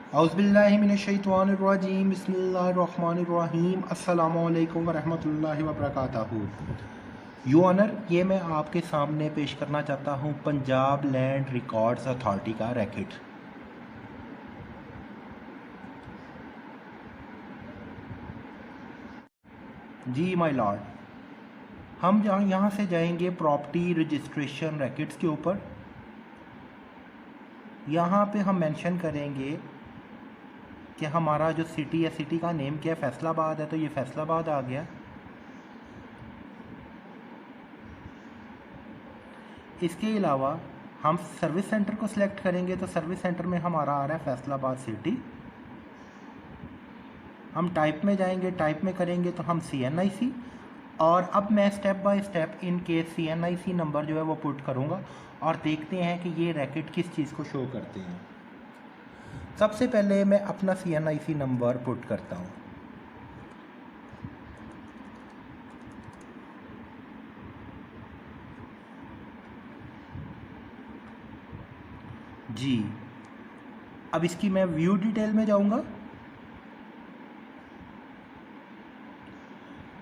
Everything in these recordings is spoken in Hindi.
औज़ुबिल्लाहिमिनश्शैतानिर्रजीम बिस्मिल्लाहिर्रहमानिर्रहीम अस्सलामुअलैकुम वरहमतुल्लाहि वबरकातुहू। यू ऑनर, ये मैं आपके सामने पेश करना चाहता हूँ पंजाब लैंड रिकॉर्ड्स अथॉरिटी का रैकेट। जी माय लॉर्ड, हम यहाँ से जाएंगे प्रॉपर्टी रजिस्ट्रेशन रैकेट्स के ऊपर। यहाँ पे हम मेंशन करेंगे कि हमारा जो सिटी है, सिटी का नेम क्या है, फैसलाबाद है, तो ये फैसलाबाद आ गया। इसके अलावा हम सर्विस सेंटर को सिलेक्ट करेंगे तो सर्विस सेंटर में हमारा आ रहा है फैसलाबाद सिटी। हम टाइप में जाएंगे, टाइप में करेंगे तो हम CNIC, और अब मैं स्टेप बाय स्टेप इनके CNIC नंबर जो है वो पुट करूँगा और देखते हैं कि ये रैकेट किस चीज़ को शो करते हैं। सबसे पहले मैं अपना CNIC नंबर पुट करता हूँ। जी, अब इसकी मैं व्यू डिटेल में जाऊँगा।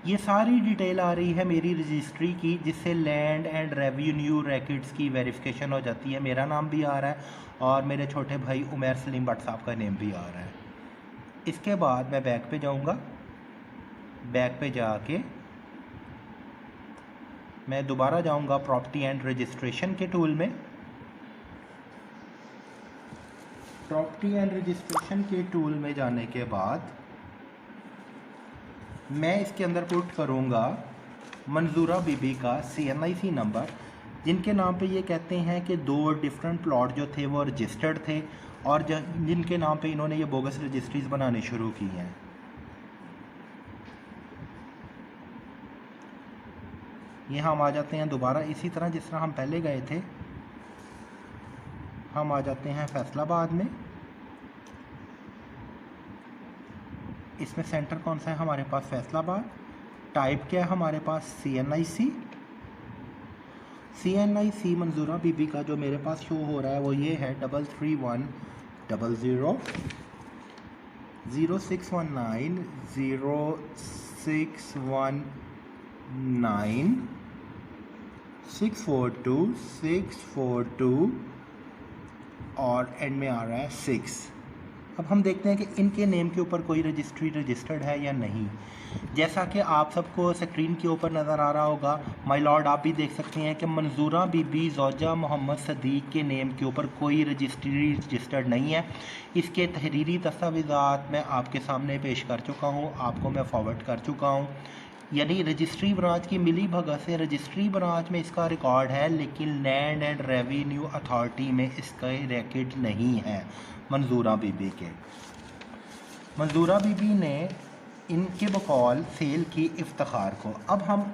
ये सारी डिटेल आ रही है मेरी रजिस्ट्री की, जिससे लैंड एंड रेवेन्यू रैकेट्स की वेरिफिकेशन हो जाती है। मेरा नाम भी आ रहा है और मेरे छोटे भाई उमर सलीम भट्ट साहब का नेम भी आ रहा है। इसके बाद मैं बैक पे जाऊंगा। बैक पे जाके मैं दोबारा जाऊंगा प्रॉपर्टी एंड रजिस्ट्रेशन के टूल में। प्रॉपर्टी एंड रजिस्ट्रेशन के टूल में जाने के बाद मैं इसके अंदर पुट करूंगा मंजूरा बीबी का CNIC नंबर, जिनके नाम पे ये कहते हैं कि 2 डिफरेंट प्लॉट जो थे वो रजिस्टर्ड थे और जिनके नाम पे इन्होंने ये बोगस रजिस्ट्रीज बनानी शुरू की हैं। ये हम आ जाते हैं दोबारा इसी तरह जिस तरह हम पहले गए थे। हम आ जाते हैं फैसलाबाद में। इसमें सेंटर कौन सा है हमारे पास? फैसलाबाद। टाइप क्या है हमारे पास? CNIC मंजूरा बीबी का जो मेरे पास शो हो रहा है वो ये है 331106190642 और एंड में आ रहा है 6। अब हम देखते हैं कि इनके नेम के ऊपर कोई रजिस्ट्री रजिस्टर्ड है या नहीं। जैसा कि आप सबको स्क्रीन के ऊपर नज़र आ रहा होगा, माय लॉर्ड, आप भी देख सकते हैं कि मंजूरा बीबी ज़ौजा मोहम्मद सदीक के नेम के ऊपर कोई रजिस्ट्री रजिस्टर्ड नहीं है। इसके तहरीरी दस्तावेज़ात मैं आपके सामने पेश कर चुका हूँ, आपको मैं फॉरवर्ड कर चुका हूँ। यानी रजिस्ट्री ब्रांच की मिली भगत से रजिस्ट्री ब्रांच में इसका रिकॉर्ड है, लेकिन लैंड एंड रेवेन्यू अथॉरिटी में इसका रिकॉर्ड नहीं है मंजूरा बीबी के। मंजूरा बीबी ने इनके बकौल सेल की इफ्तिखार को। अब हम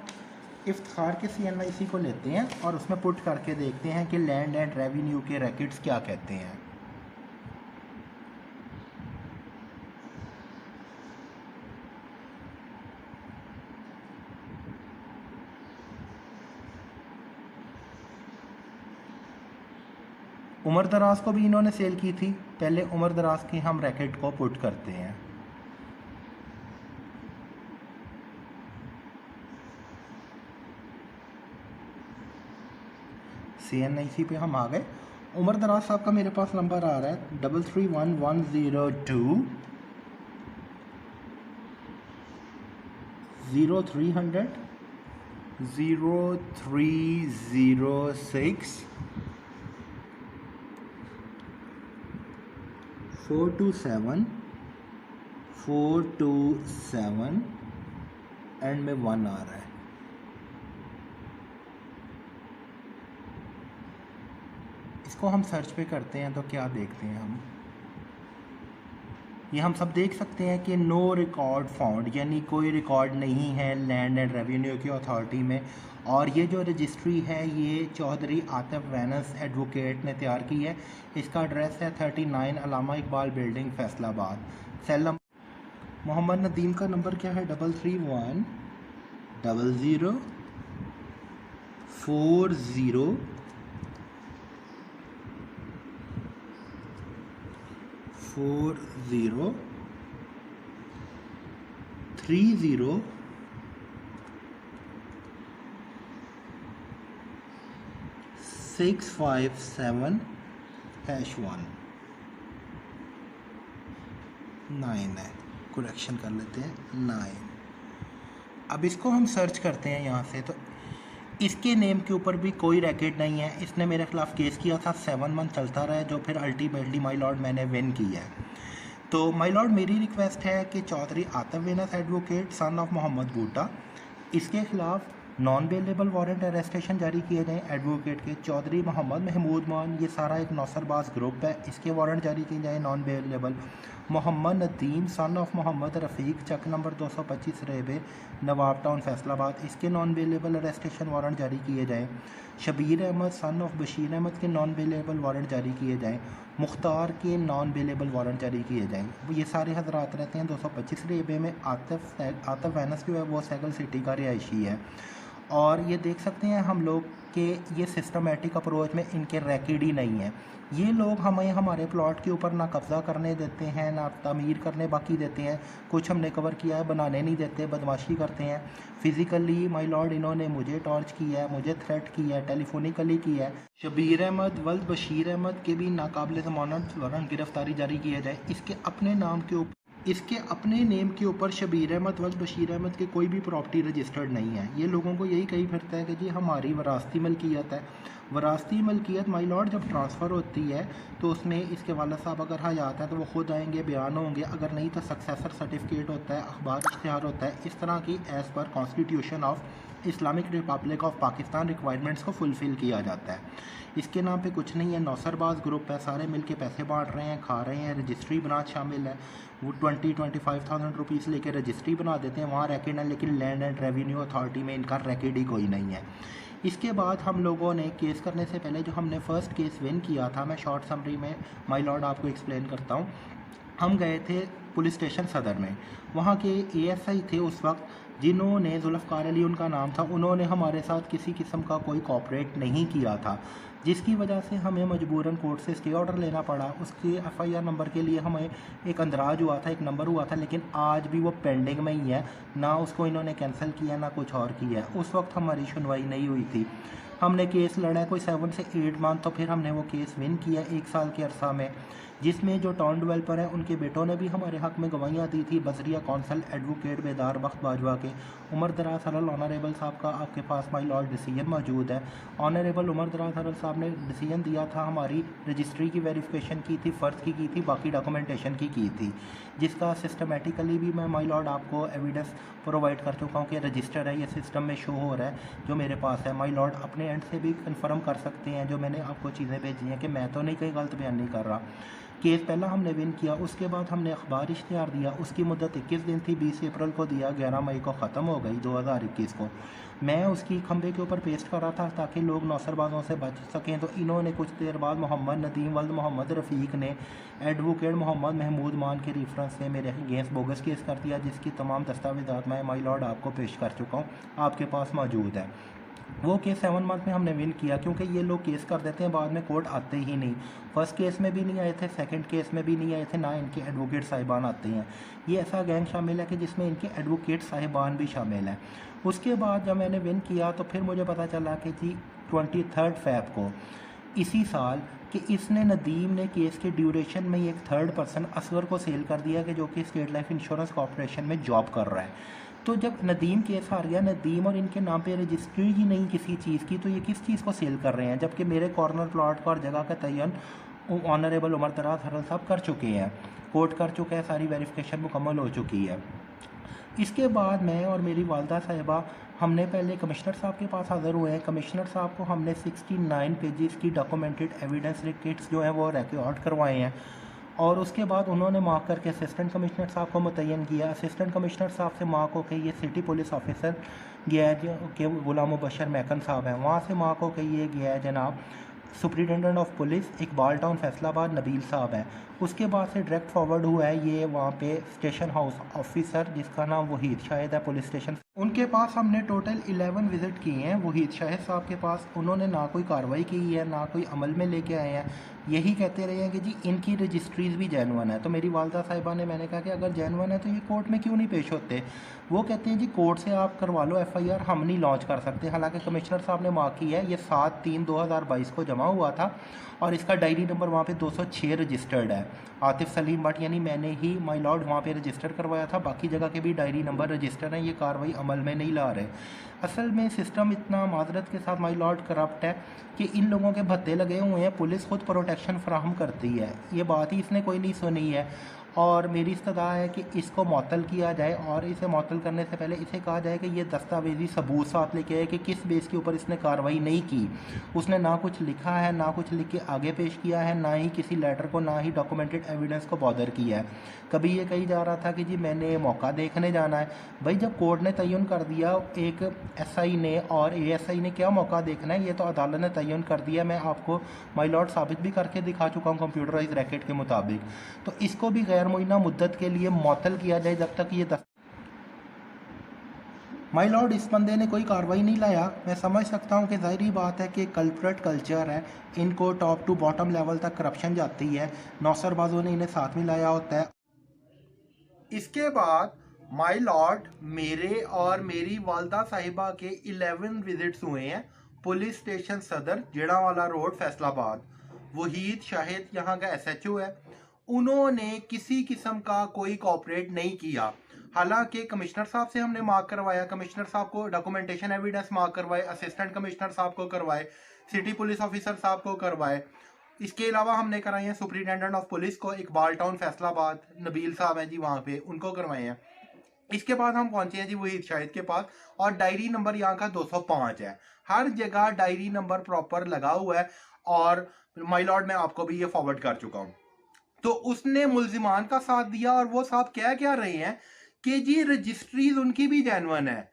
इफ्तिखार के CNIC को लेते हैं और उसमें पुट करके देखते हैं कि लैंड एंड रेवेन्यू के रिकॉर्ड्स क्या कहते हैं। उमर दराज को भी इन्होंने सेल की थी। पहले उमर दराज के हम रैकेट को पुट करते हैं। CNIC पे हम आ गए। उमर दराज साहब का मेरे पास नंबर आ रहा है 331102 0300 0306 427 एंड में 1 आ रहा है। इसको हम सर्च पे करते हैं तो क्या देखते हैं हम? ये हम सब देख सकते हैं कि नो रिकॉर्ड फाउंड, यानी कोई रिकॉर्ड नहीं है लैंड एंड रेवेन्यू की अथॉरिटी में। और ये जो रजिस्ट्री है ये चौधरी आतिफ वैनस एडवोकेट ने तैयार की है। इसका एड्रेस है 39 Allama Iqbal building Faisalabad. Cell number Mohammad Nadeem का नंबर क्या है? 331040 4030 #1 9 है, करेक्शन कर लेते हैं 9। अब इसको हम सर्च करते हैं यहाँ से, तो इसके नेम के ऊपर भी कोई रैकेट नहीं है। इसने मेरे खिलाफ केस किया था, 7 मंथ चलता रहा, जो फिर अल्टीमेटली माय लॉर्ड मैंने विन किया है। तो माय लॉर्ड मेरी रिक्वेस्ट है कि चौधरी आतिफ विनस advocate son of Mohammad Boota, इसके खिलाफ नॉन बेलेबल वारंट अरेस्टेशन जारी किए जाएँ। एडवोकेट के चौधरी मोहम्मद महमूद मान, ये सारा एक नौसरबाज ग्रुप है, इसके वारंट जारी किए जाएँ non bailable. Mohammad Nadeem son of Mohammad Rafiq, Chak number 225 रेबे, नवाब टाउन फैसलाबाद, इसके नॉन बेलेबल अरेस्टेशन वारंट जारी किए जाएँ। शबीर अहमद सन ऑफ बशीर अहमद के नॉन बेलेबल वारंट जारी किए जाएँ। मुख्तार के नॉन बेलेबल वारंट जारी किए जाएँ। ये सारे हजरात रहते हैं 225 रेबे में। आतिफ वैनस जो है वो सैगल सिटी का रिहायशी है। और ये देख सकते हैं हम लोग कि ये सिस्टमेटिक अप्रोच में इनके रैकेड ही नहीं है। ये लोग हमें हमारे प्लॉट के ऊपर ना कब्ज़ा करने देते हैं, ना तामीर करने बाकी देते हैं। कुछ हमने कवर किया है, बनाने नहीं देते, बदमाशी करते हैं। फिज़िकली माय लॉर्ड इन्होंने मुझे टॉर्च किया है, मुझे थ्रेट किया है, टेलीफोनिकली किया है। शबीर अहमद वल्द बशीर अहमद के भी नाकाबिल ज़मानत वारंट गिरफ्तारी जारी किया जाए। इसके अपने नेम के ऊपर शबीर अहमद वल्द बशीर अहमद के कोई भी प्रॉपर्टी रजिस्टर्ड नहीं है। ये लोगों को यही कही फिरता है कि जी हमारी वरासती मलकियत है। वरासती मलकियत माय लॉर्ड जब ट्रांसफ़र होती है तो उसमें इसके वाला साहब अगर हयात है तो वो खुद आएंगे, बयान होंगे, अगर नहीं तो सक्सेसर सर्टिफिकेट होता है, अखबार इश्तिहार होता है। इस तरह की as per constitution of Islamic Republic of Pakistan requirements को फुलफ़िल किया जाता है। इसके नाम पे कुछ नहीं है, नौसरबाज ग्रुप है, सारे मिलके पैसे बांट रहे हैं, खा रहे हैं। रजिस्ट्री बनात शामिल है, वो 20-25,000 रुपीज़ लेके रजिस्ट्री बना देते हैं, वहाँ रैकेड है, लेकिन लैंड एंड रेवेन्यू अथॉरिटी में इनका रैकेड ही कोई नहीं है। इसके बाद हम लोगों ने केस करने से पहले जो हमने फ़र्स्ट केस विन किया था, मैं शॉर्ट समरी में माय लॉर्ड आपको एक्सप्लेन करता हूँ। हम गए थे पुलिस स्टेशन सदर में, वहाँ के ASI थे उस वक्त, जिन्होंने जुल्फ़कार अली उनका नाम था, उन्होंने हमारे साथ किसी किस्म का कोई कोऑपरेट नहीं किया था, जिसकी वजह से हमें मजबूरन कोर्ट से स्टे ऑर्डर लेना पड़ा। उसके FIR नंबर के लिए हमें एक अंदराज हुआ था, एक नंबर हुआ था, लेकिन आज भी वो पेंडिंग में ही है, ना उसको इन्होंने कैंसिल किया ना कुछ और किया। उस वक्त हमारी सुनवाई नहीं हुई थी। हमने केस लड़ा है कोई 7 से 8 मंथ, तो फिर हमने वो केस विन किया 1 साल के अरसा में, जिसमें जो टाउन डेवलपर हैं उनके बेटों ने भी हमारे हक़ में गवाहियाँ दी थी। बजरिया कौंसल एडवोकेट बेदार बख्त बाजवा के उमर दराज हरल ऑनरेबल साहब का आपके पास माय लॉर्ड डिसीजन मौजूद है। ऑनरेबल उमर दराज हरल साहब ने डिसीजन दिया था, हमारी रजिस्ट्री की वेरिफिकेशन की थी, फ़र्ज की थी, बाकी डॉक्यूमेंटेशन की थी, जिसका सिस्टमेटिकली भी मैं माय लॉर्ड आपको एविडेंस प्रोवाइड कर चुका हूँ कि रजिस्टर है, ये सिस्टम में शो हो रहा है जो मेरे पास है। माय लॉर्ड अपने एंड से भी कंफर्म कर सकते हैं जो मैंने आपको चीज़ें भेजी हैं कि मैं तो नहीं कहीं गलत बयान नहीं कर रहा। केस पहला हमने विन किया, उसके बाद हमने अखबार इश्तिहार दिया, उसकी मुद्दत 21 दिन थी, 20 अप्रैल को दिया, 11 मई को ख़त्म हो गई 2021 को। मैं उसकी खंबे के ऊपर पेस्ट कर रहा था ताकि लोग नौसरबाजों से बच सकें, तो इन्होंने कुछ देर बाद मोहम्मद नदीम वल्द मोहम्मद रफ़ीक ने एडवोकेट मोहम्मद महमूद मान के रेफरेंस से मेरे अगेंस्ट बोगस केस कर दिया, जिसकी तमाम दस्तावेज़ात मैं माय लॉर्ड आपको पेश कर चुका हूँ, आपके पास मौजूद है। वो केस 7 मंथ में हमने विन किया, क्योंकि ये लोग केस कर देते हैं, बाद में कोर्ट आते ही नहीं। फर्स्ट केस में भी नहीं आए थे, सेकंड केस में भी नहीं आए थे, ना इनके एडवोकेट साहिबान आते हैं। ये ऐसा गैंग शामिल है कि जिसमें इनके एडवोकेट साहिबान भी शामिल हैं। उसके बाद जब मैंने विन किया तो फिर मुझे पता चला कि जी 23 फ़रवरी को इसी साल कि इसने नदीम ने केस के ड्यूरेशन में एक थर्ड पर्सन असगर को सेल कर दिया, कि जो कि स्टेट लाइफ इंश्योरेंस कॉर्पोरेशन में जॉब कर रहा है। तो जब नदीम केस हार गया, नदीम और इनके नाम पे रजिस्ट्री ही नहीं किसी चीज़ की, तो ये किस चीज़ को सेल कर रहे हैं, जबकि मेरे कॉर्नर प्लॉट का और जगह का तयन ऑनरेबल उमर दराज हरल साहब कर चुके हैं, कोर्ट कर चुका है, सारी वेरिफिकेशन मुकम्मल हो चुकी है। इसके बाद मैं और मेरी वालदा साहिबा हमने पहले कमिश्नर साहब के पास हाज़िर हुए हैं। कमिश्नर साहब को हमने 69 पेजेस की डॉक्यूमेंटेड एविडेंस रिकेट्स जो हैं वो रिकॉर्ड करवाए हैं, और उसके बाद उन्होंने मार्क करके असिस्टेंट कमिश्नर साहब को मुतय्यन किया। असिस्टेंट कमिश्नर साहब से मार्क होकर ये सिटी पुलिस ऑफिसर गया है जो कि गुलाम मुबशर महकन साहब हैं, वहाँ से मार्क होकर ये गया है जनाब superintendent of police Iqbal town Faisalabad Nabeel साहब हैं। उसके बाद से डायरेक्ट फॉरवर्ड हुआ है ये वहाँ पे स्टेशन हाउस ऑफिसर जिसका नाम वहीद शायद है पुलिस स्टेशन उनके पास हमने टोटल 11 विज़िट किए हैं वहीद शाहिद साहब के पास। उन्होंने ना कोई कार्रवाई की है, ना कोई अमल में लेके आए हैं। यही कहते रहे हैं कि जी इनकी रजिस्ट्रीज़ भी जैनुअन है। तो मेरी वालदा साहिबा ने, मैंने कहा कि अगर जैनुअन है तो ये कोर्ट में क्यों नहीं पेश होते। वो कहते हैं जी कोर्ट से आप करवा लो FIR, हम नहीं लॉन्च कर सकते। हालांकि कमिश्नर साहब ने मार्क किया है, ये 7/3/2022 को जमा हुआ था और इसका डायरी नंबर वहाँ पे 206 रजिस्टर्ड है। आतिफ सलीम बट यानी मैंने ही माय लॉर्ड वहाँ पे रजिस्टर करवाया था। बाकी जगह के भी डायरी नंबर रजिस्टर हैं, ये कार्रवाई अमल में नहीं ला रहे। असल में सिस्टम इतना माजरत के साथ माय लॉर्ड करप्ट है कि इन लोगों के भत्ते लगे हुए हैं, पुलिस खुद प्रोटेक्शन फराहम करती है। ये बात ही इसने कोई नहीं सुनी है और मेरी इस्तदा है कि इसको मअतल किया जाए और इसे मअतल करने से पहले इसे कहा जाए कि ये दस्तावेजी सबूत साथ लेके आए कि किस बेस के ऊपर इसने कार्रवाई नहीं की। उसने ना कुछ लिखा है, ना कुछ लिख के आगे पेश किया है, ना ही किसी लेटर को, ना ही डॉक्यूमेंटेड एविडेंस को बॉदर किया है। कभी ये कही जा रहा था कि जी मैंने मौका देखने जाना है। भाई जब कोर्ट ने तयन कर दिया, एक SI ने और ASI ने क्या मौका देखना है, ये तो अदालत ने तयन कर दिया। मैं आपको माय लॉर्ड साबित भी करके दिखा चुका हूँ कंप्यूटराइज रैकेट के मुताबिक। तो इसको भी गैर मुइना मुद्दत के लिए मअतल किया जाए जब तक ये माय लॉर्ड इस बंदे ने कोई कार्रवाई नहीं लाया। मैं समझ सकता हूँ कि ज़ाहिरी बात है कि कल्प्रेट कल्चर है, इनको टॉप टू बॉटम लेवल तक करप्शन जाती है। नौसरबाजों ने इन्हें साथ में लाया होता है। इसके बाद माय लॉर्ड मेरे और मेरी वालदा साहिबा के 11 विजिट्स हुए हैं पुलिस स्टेशन सदर जेड़ावाला रोड फैसलाबाद। वहीद शाहिद यहाँ का SHO है। उन्होंने किसी किस्म का कोई कोऑपरेट नहीं किया। हालांकि कमिश्नर साहब से हमने मार्क करवाया, कमिश्नर साहब को डॉक्यूमेंटेशन एविडेंस मार्क करवाए, असिस्टेंट कमिश्नर साहब को करवाए, सिटी पुलिस ऑफिसर साहब को करवाए। इसके अलावा हमने कराए हैं सुपरिटेंडेंट ऑफ पुलिस को, इकबाल टाउन फैसलाबाद, नबील साहब हैं जी वहाँ पे, उनको करवाए हैं। इसके बाद हम पहुंचे हैं जी वहीद शाहिद के पास और डायरी नंबर यहाँ का 205 है। हर जगह डायरी नंबर प्रॉपर लगा हुआ है और माय लॉर्ड मैं आपको भी ये फॉरवर्ड कर चुका हूँ। तो उसने मुल्जिमान का साथ दिया और वो साहब क्या रहे हैं कि जी रजिस्ट्रीज उनकी भी जेन्युइन है।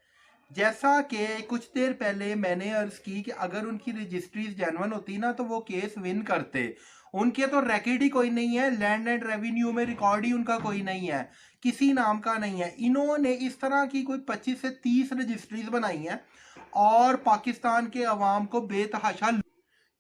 जैसा कि कुछ देर पहले मैंने अर्ज की कि अगर उनकी रजिस्ट्रीज जेन्युइन होती ना तो वो केस विन करते। उनके तो रिकॉर्ड ही कोई नहीं है, लैंड एंड रेवेन्यू में रिकॉर्ड ही उनका कोई नहीं है, किसी नाम का नहीं है। इन्होंने इस तरह की कोई 25 से 30 रजिस्ट्रीज बनाई हैं और पाकिस्तान के अवाम को बेतहाशा।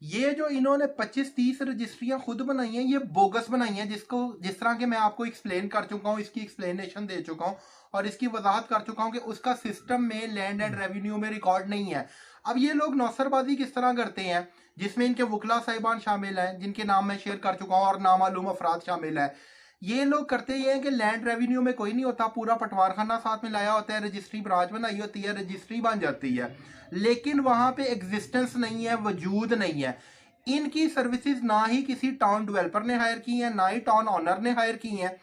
ये जो इन्होंने 25-30 रजिस्ट्रियां खुद बनाई हैं, ये बोगस बनाई हैं, जिस तरह के मैं आपको एक्सप्लेन कर चुका हूँ, इसकी एक्सप्लेनेशन दे चुका हूँ और इसकी वजाहत कर चुका हूँ कि उसका सिस्टम में लैंड एंड रेवेन्यू में रिकॉर्ड नहीं है। अब ये लोग नौसरबाजी किस तरह करते हैं, जिसमें इनके वकला साहिबान शामिल हैं जिनके नाम मैं शेयर कर चुका हूँ और नामालूम अफराद शामिल है। ये लोग करते ये हैं कि लैंड रेवेन्यू में कोई नहीं होता, पूरा पटवार खाना साथ में लाया होता है, रजिस्ट्री ब्रांच बनाई होती है, रजिस्ट्री बन जाती है, लेकिन वहां पे एग्जिस्टेंस नहीं है, वजूद नहीं है। इनकी सर्विसेज ना ही किसी टाउन डेवलपर ने हायर की है, ना ही टाउन ऑनर ने हायर की है,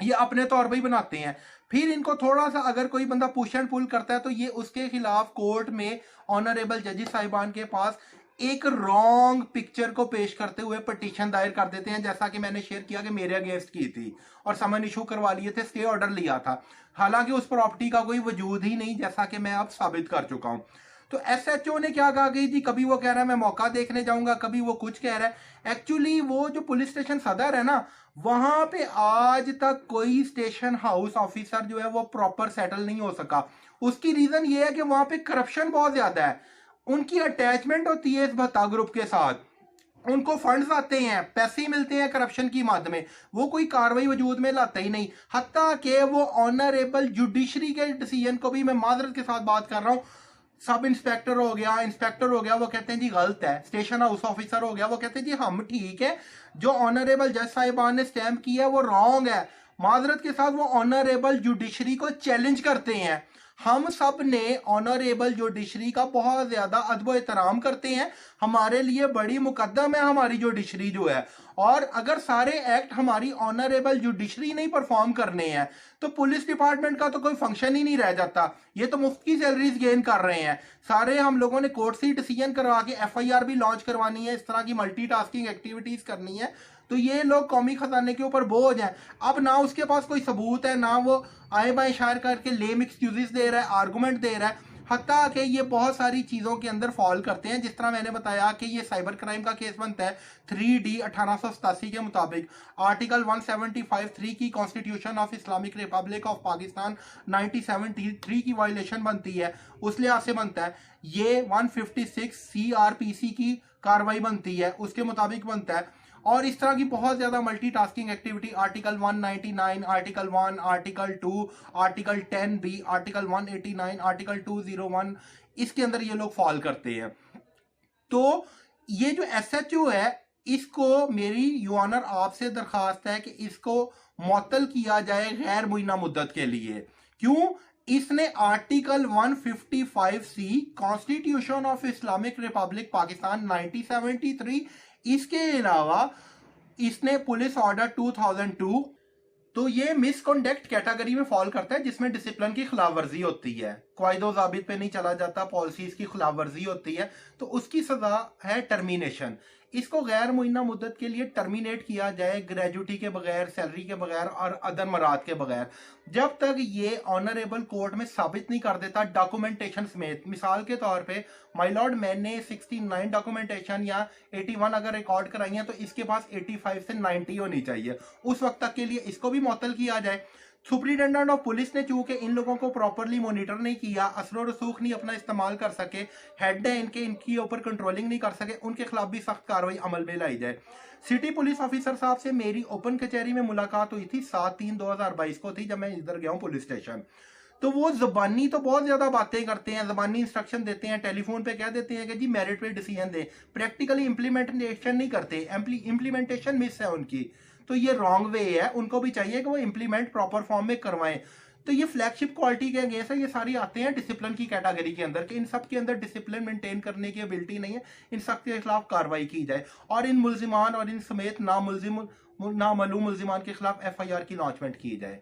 ये अपने तौर पर ही बनाते हैं। फिर इनको थोड़ा सा अगर कोई बंदा पुश एंड पुल करता है तो ये उसके खिलाफ कोर्ट में ऑनरेबल जजेस साहिबान के पास एक रॉन्ग पिक्चर को पेश करते हुए पिटीशन दायर कर देते हैं, जैसा कि मैंने शेयर किया कि मेरे अगेंस्ट की थी और समन इशू करवा लिए थे, स्टे ऑर्डर लिया था, हालांकि उस प्रॉपर्टी का कोई वजूद ही नहीं, जैसा कि मैं अब साबित कर चुका हूं। तो SHO ने क्या कहा कि जी कभी वो कह रहा है मैं मौका देखने जाऊंगा, कभी वो कुछ कह रहा है। एक्चुअली वो जो पुलिस स्टेशन सदर है ना, वहां पे आज तक कोई स्टेशन हाउस ऑफिसर जो है वो प्रॉपर सेटल नहीं हो सका। उसकी रीजन ये है कि वहां पे करप्शन बहुत ज्यादा है। उनकी अटैचमेंट होती है इस भत्ता ग्रुप के साथ, उनको फंड्स आते हैं, पैसे मिलते हैं करप्शन की मद में, वो कोई कार्रवाई वजूद में लाता ही नहीं। हत्ता कि वो ऑनरेबल जुडिशरी के डिसीजन को भी, मैं माजरत के साथ बात कर रहा हूँ, सब इंस्पेक्टर हो गया, इंस्पेक्टर हो गया, वो कहते हैं जी गलत है, स्टेशन हाउस ऑफिसर हो गया, वो कहते हैं जी हम ठीक है, जो ऑनरेबल जज साहिबान ने स्टैम्प किया है वो रॉन्ग है। माजरत के साथ वो ऑनरेबल जुडिशरी को चैलेंज करते हैं। हम सब ने ऑनरेबल जुडिशरी का बहुत ज्यादा अदब एहतराम करते हैं, हमारे लिए बड़ी मुकद्दम है हमारी जुडिशरी जो है। और अगर सारे एक्ट हमारी ऑनरेबल जुडिशरी नहीं परफॉर्म करने हैं तो पुलिस डिपार्टमेंट का तो कोई फंक्शन ही नहीं रह जाता। ये तो मुफ्त की सैलरीज गेन कर रहे हैं सारे। हम लोगों ने कोर्ट से डिसीजन करवा के FIR भी लॉन्च करवानी है, इस तरह की मल्टीटास्किंग एक्टिविटीज करनी है, तो ये लोग कौमी खजाने के ऊपर बोझ हैं। अब ना उसके पास कोई सबूत है, ना वो आए बाएं शायर करके लेम एक्सक्यूजेस दे रहा है, आर्गुमेंट दे रहा है। हत्ता कि ये बहुत सारी चीज़ों के अंदर फॉल करते हैं। जिस तरह मैंने बताया कि ये साइबर क्राइम का केस बनता है 3D 1887 के मुताबिक, आर्टिकल 175(3) की constitution of Islamic Republic of Pakistan 1973 की वायलेशन बनती है, उस लिहाज से बनता है। ये 156 CRPC की कार्रवाई बनती है, उसके मुताबिक बनता है। और इस तरह की बहुत ज्यादा multitasking activity, article 199, article 1, article 2, article 10B, article 189, article 201, इसके अंदर ये लोग फॉल करते हैं। तो ये जो SHO है, इसको मेरी यूआनर आपसे दरखास्त है कि इसको मुअत्तल किया जाए गैर मुइना मुद्दत के लिए। क्यों? इसने article 155C constitution of Islamic Republic Pakistan 1973, इसके अलावा इसने पुलिस ऑर्डर 2002, तो ये मिसकंडक्ट कैटेगरी में फॉल करता है, जिसमें डिसिप्लिन की खिलाफ वर्जी होती है, कायदो ज़ाबित पे नहीं चला जाता, पॉलिसीज की खिलाफ वर्जी होती है, तो उसकी सजा है टर्मिनेशन। इसको गैर मुइन्ना मुद्दत के लिए टर्मिनेट किया जाए, ग्रेजुटी के बगैर, सैलरी के बगैर और अदर मराद के बगैर, जब तक ये ऑनरेबल कोर्ट में साबित नहीं कर देता डॉक्यूमेंटेशन समेत। मिसाल के तौर पे माय लॉर्ड, मैंने 69 डॉक्यूमेंटेशन या 81 अगर रिकॉर्ड कराई है, तो इसके पास 85 से 90 होनी चाहिए। उस वक्त तक के लिए इसको भी मुअत्तल किया जाए। सुप्रिटेंडेंट ऑफ पुलिस ने चूंकि इन लोगों को प्रॉपरली मॉनिटर नहीं किया, असर रसूख नहीं अपना इस्तेमाल कर सके, हेड है इनके, इनकी ऊपर कंट्रोलिंग नहीं कर सके, उनके खिलाफ भी सख्त कार्रवाई अमल में लाई जाए। सिटी पुलिस ऑफिसर साहब से मेरी ओपन कचहरी में मुलाकात हुई थी 7/3/2022 को थी, जब मैं इधर गया हूँ पुलिस स्टेशन। तो वो जबानी तो बहुत ज्यादा बातें करते हैं, जबानी इंस्ट्रक्शन देते हैं, टेलीफोन पे कह देते हैं कि जी मेरिट पे डिसीजन दें, प्रैक्टिकली इंप्लीमेंटेशन नहीं करते, इंप्लीमेंटेशन मिस है उनकी। तो ये रॉन्ग वे है, उनको भी चाहिए कि वो इंप्लीमेंट प्रॉपर फॉर्म में करवाएं। तो ये फ्लैगशिप क्वालिटी के अगेंस्ट है, ये सारी आते हैं डिसिप्लिन की कैटेगरी के अंदर, कि इन सब के अंदर डिसिप्लिन मेंटेन करने की एबिलिटी नहीं है, इन सब के खिलाफ कार्रवाई की जाए और इन मुल्जिमान और इन समेत नामालूम मुल्जिमान के खिलाफ FIR की लॉन्चमेंट की जाए।